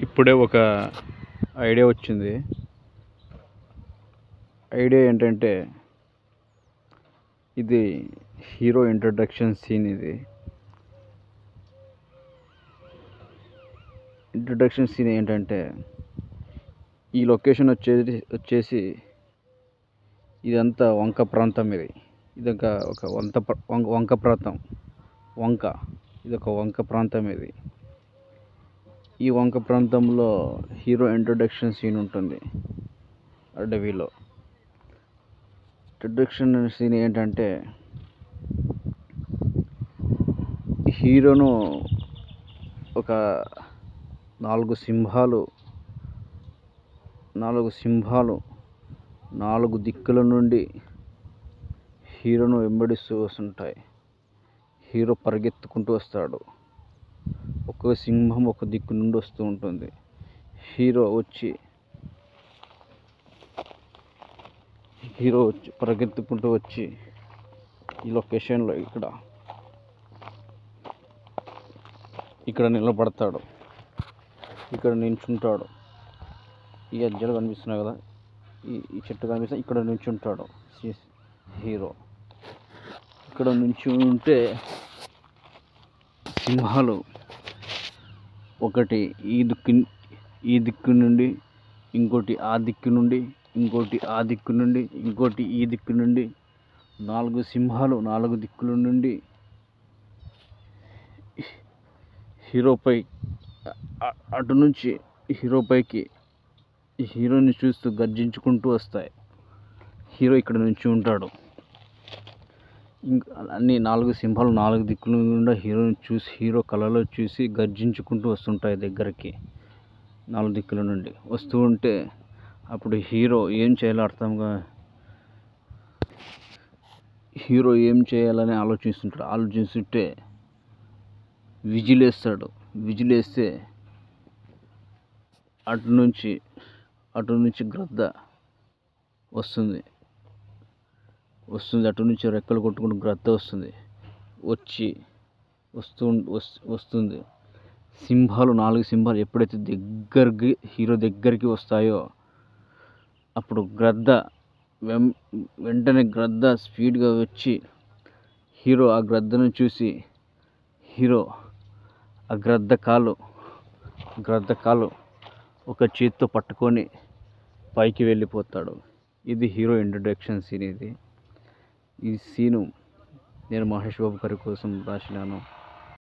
ఇప్పుడే ఒక ఐడియా వచ్చింది. ఐడియా ఏంటంటే ఇది హీరో ఇంట్రడక్షన్ సీన్. ఇది ఇంట్రడక్షన్ సీన్ ఏంటంటే ఈ లొకేషన్ వచ్చేసి ఇదంతా వంక ప్రాంతం. ఇదొక వంక ప్రాంతం. ఇదొక వంక ప్రాంతం. ఈ వంక ప్రాంతంలో హీరో ఇంట్రడక్షన్ సీన్ ఉంటుంది. అడవిలో ఇంట్రడక్షన్ సీన్ ఏంటంటే హీరోను ఒక నాలుగు సింహాలు 4 దిక్కుల నుండి హీరోను వెంబడిస్తూ వస్తుంటాయి. హీరో పరిగెత్తుకుంటూ వస్తాడు. ఒక్కొక్క సింహం ఒక దిక్కు నుండి వస్తూ ఉంటుంది. హీరో వచ్చి పరిగెత్తుకుంటూ వచ్చి ఈ లొకేషన్లో ఇక్కడ నిలబడతాడు. ఇక్కడ నించుంటాడు. ఈ అజ్జలు కనిపిస్తున్నాయి కదా, ఈ చెట్టు కనిపిస్తుంది. ఇక్కడ నించుంటాడు హీరో. ఇక్కడ నుంచి ఉంటే సింహాలు ఒకటి ఈ దిక్కు నుండి, ఇంకోటి ఆ దిక్కు నుండి, ఇంకోటి ఆ దిక్కు నుండి, ఇంకోటి ఈ దిక్కు నుండి 4 సింహాలు 4 దిక్కుల నుండి హీరోపై అటు నుంచి హీరోపైకి హీరోని చూస్తూ గర్జించుకుంటూ వస్తాయి. హీరో ఇక్కడ నుంచి ఉంటాడు. అన్ని 4 సింహాలు 4 దిక్కుల నుండి హీరో కళలో చూసి గర్జించుకుంటూ వస్తుంటాయి. దగ్గరికి 4 దిక్కుల నుండి వస్తూ ఉంటే అప్పుడు హీరో ఏం చేయాలని ఆలోచిస్తుంటే విజిలేస్తాడు. విజిలేస్తే అటు నుంచి గ్రద్ద వస్తుంది. అటు నుంచి రెక్కలు కొట్టుకుంటూ గ్రద్ద వస్తుంది. సింహాలు 4 సింహాలు ఎప్పుడైతే హీరో దగ్గరికి వస్తాయో అప్పుడు వెంటనే గ్రద్ద స్పీడ్గా వచ్చి హీరో ఆ గ్రద్దను చూసి ఆ గ్రద్ద కాలు ఒక చేత్తో పట్టుకొని పైకి వెళ్ళిపోతాడు. ఇది హీరో ఇంట్రడక్షన్ సీన్. ఈ సీను నేను మహేష్ బాబు గారి కోసం రాసినాను.